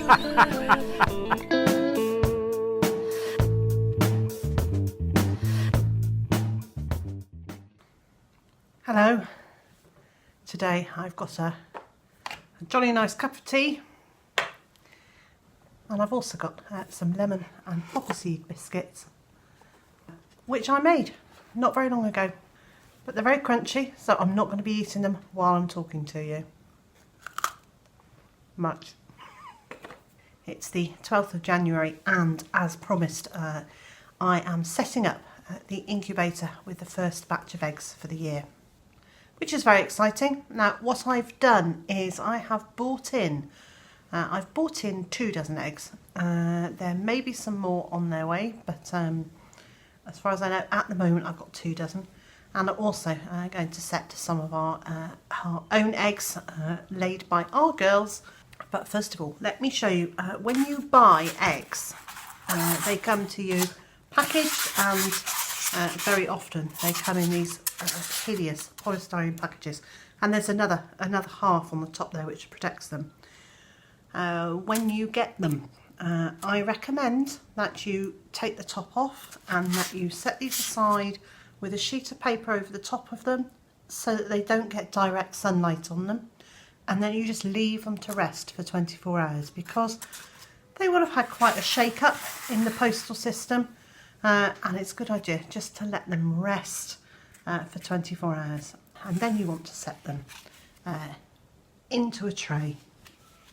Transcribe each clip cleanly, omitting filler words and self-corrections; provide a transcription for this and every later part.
Hello, today I've got a jolly nice cup of tea, and I've also got some lemon and poppy seed biscuits, which I made not very long ago, but they're very crunchy, so I'm not going to be eating them while I'm talking to you. Much. It's the 12th of January, and as promised, I am setting up the incubator with the first batch of eggs for the year, which is very exciting. Now, what I've done is I have bought in, I've bought in 2 dozen eggs. There may be some more on their way, but as far as I know, at the moment I've got 2 dozen. And I'm also going to set some of our own eggs laid by our girls. But first of all, let me show you, when you buy eggs, they come to you packaged, and very often they come in these hideous polystyrene packages, and there's another half on the top there which protects them. When you get them, I recommend that you take the top off and that you set these aside with a sheet of paper over the top of them so that they don't get direct sunlight on them, and then you just leave them to rest for 24 hours, because they would have had quite a shake up in the postal system, and it's a good idea just to let them rest for 24 hours. And then you want to set them into a tray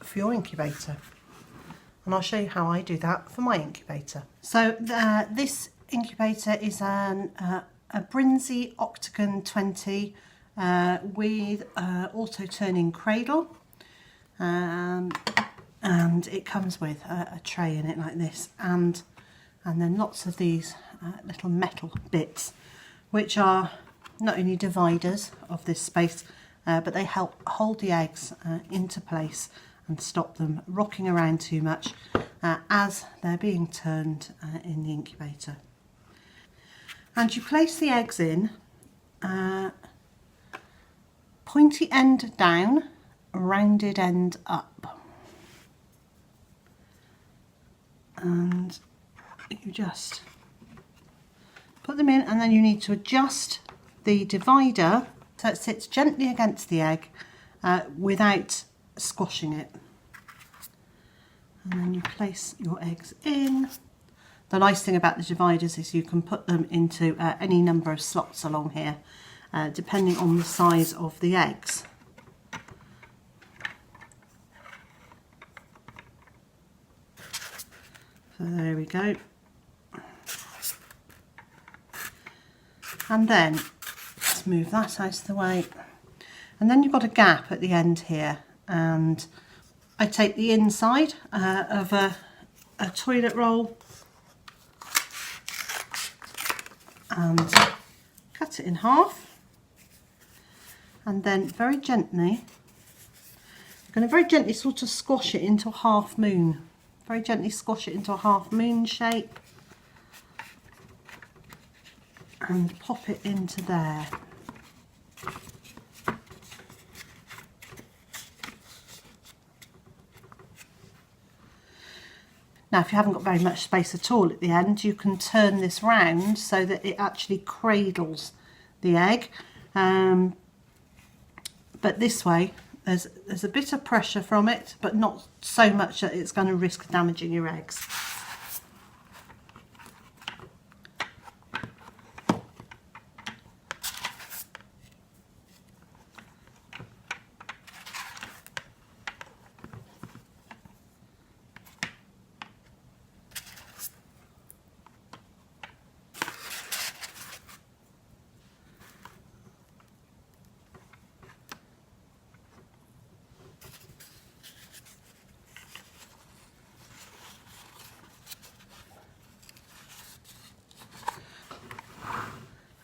for your incubator, and I'll show you how I do that for my incubator. So this incubator is a Brinsea Octagon 20 with auto turning cradle, and it comes with a tray in it like this, and then lots of these little metal bits, which are not only dividers of this space, but they help hold the eggs into place and stop them rocking around too much as they're being turned in the incubator. And you place the eggs in pointy end down, rounded end up, and you just put them in, and then you need to adjust the divider so it sits gently against the egg without squashing it. And then you place your eggs in. The nice thing about the dividers is you can put them into any number of slots along here, depending on the size of the eggs. So there we go. And then let's move that out of the way. And then you've got a gap at the end here, and I take the inside of a toilet roll and cut it in half, and then very gently, I'm going to very gently sort of squash it into a half moon. Very gently squash it into a half moon shape and pop it into there. Now, if you haven't got very much space at all at the end, you can turn this round so that it actually cradles the egg. But this way, there's a bit of pressure from it, but not so much that it's going to risk damaging your eggs.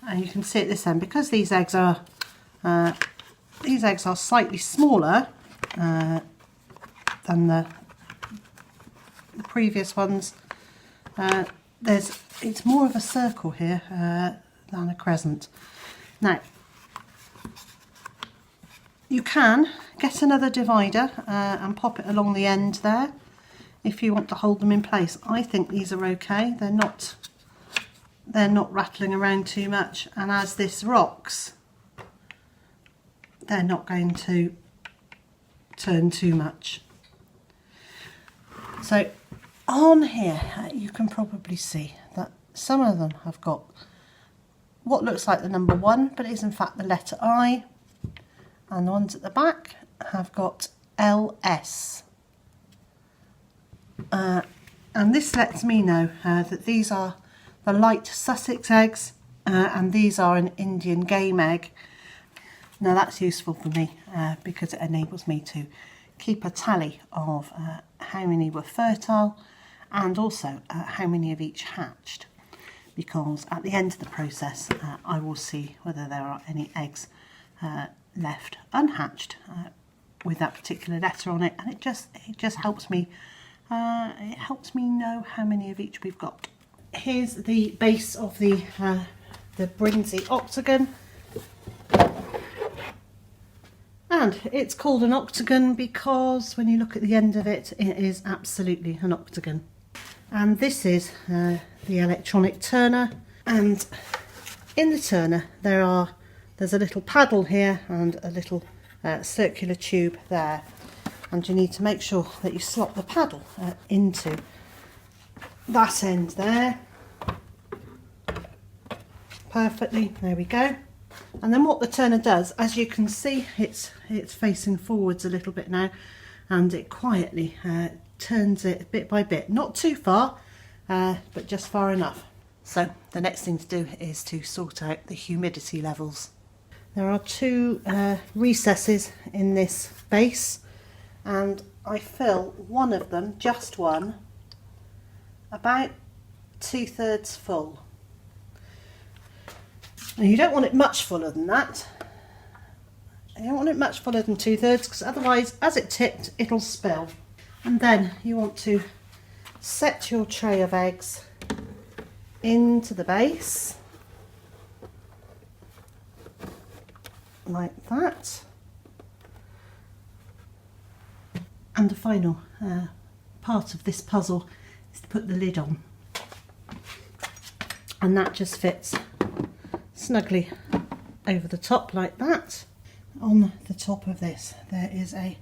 And you can see at this end, because these eggs are slightly smaller than the previous ones, it's more of a circle here than a crescent. Now, you can get another divider and pop it along the end there, if you want to hold them in place. I think these are okay. They're not rattling around too much, and as this rocks, they're not going to turn too much. So on here you can probably see that some of them have got what looks like the number 1, but is in fact the letter I, and the ones at the back have got LS. And this lets me know that these are the light Sussex eggs, and these are an Indian game egg. Now that's useful for me because it enables me to keep a tally of how many were fertile and also how many of each hatched, because at the end of the process I will see whether there are any eggs left unhatched with that particular letter on it, and it just helps me know how many of each we've got. Here's the base of the Brinsea Octagon, and it's called an octagon because when you look at the end of it, it is absolutely an octagon. And this is the electronic turner, and in the turner there's a little paddle here and a little circular tube there, and you need to make sure that you slot the paddle into that end there perfectly. There we go. And then what the turner does, as you can see, it's facing forwards a little bit now, and it quietly turns it bit by bit, not too far, but just far enough. So the next thing to do is to sort out the humidity levels. There are 2 recesses in this base, and I fill one of them, just one, about 2/3 full. Now you don't want it much fuller than that. You don't want it much fuller than 2/3, because otherwise, as it tipped, it'll spill. And then you want to set your tray of eggs into the base, like that. And the final part of this puzzle is to put the lid on, and that just fits snugly over the top like that. On the top of this there is a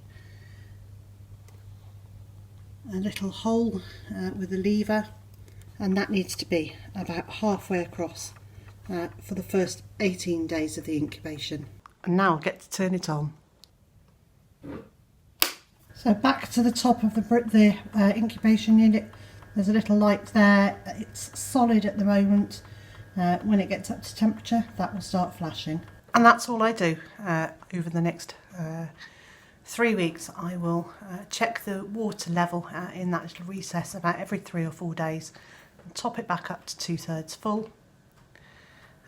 little hole with a lever, and that needs to be about halfway across for the first 18 days of the incubation. And now I'll get to turn it on. So back to the top of the incubation unit, there's a little light there. It's solid at the moment. When it gets up to temperature, that will start flashing. And that's all I do over the next 3 weeks. I will check the water level in that little recess about every 3 or 4 days and top it back up to 2/3 full.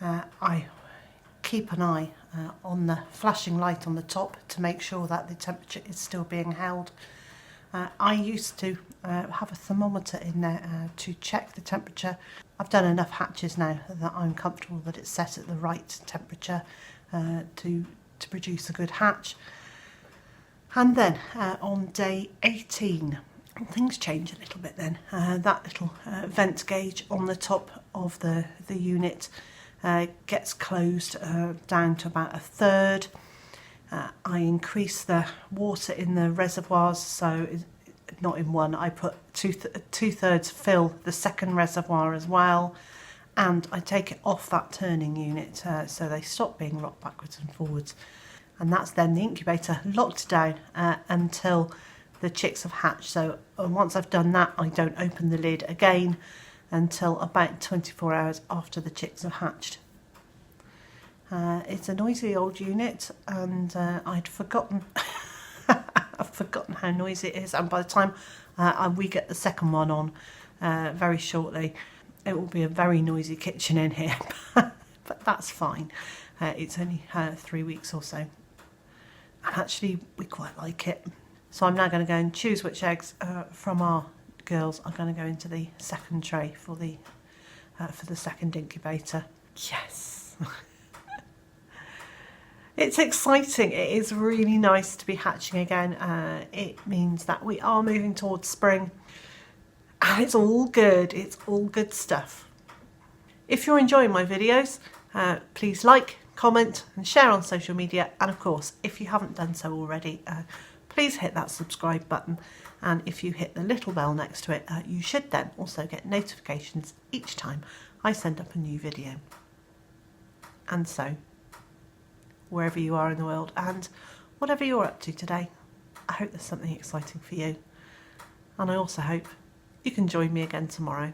I keep an eye on the flashing light on the top to make sure that the temperature is still being held. I used to have a thermometer in there to check the temperature. I've done enough hatches now that I'm comfortable that it's set at the right temperature to produce a good hatch. And then on day 18, things change a little bit then. That little vent gauge on the top of the unit gets closed down to about 1/3. I increase the water in the reservoirs, so not in one, I put 2/3 fill the second reservoir as well, and I take it off that turning unit so they stop being rocked backwards and forwards. And that's then the incubator locked down until the chicks have hatched. So once I've done that, I don't open the lid again until about 24 hours after the chicks have hatched. It's a noisy old unit, and I'd forgotten I've forgotten how noisy it is, and by the time we get the second one on very shortly, it will be a very noisy kitchen in here. But that's fine. It's only 3 weeks or so, and actually we quite like it. So I'm now going to go and choose which eggs from our girls are going to go into the second tray for the second incubator. Yes. It's exciting. It is really nice to be hatching again. It means that we are moving towards spring, and it's all good. It's all good stuff. If you're enjoying my videos, please like, comment and share on social media, and of course if you haven't done so already, please hit that subscribe button, and if you hit the little bell next to it, you should then also get notifications each time I send up a new video. And so, wherever you are in the world and whatever you're up to today, I hope there's something exciting for you, and I also hope you can join me again tomorrow.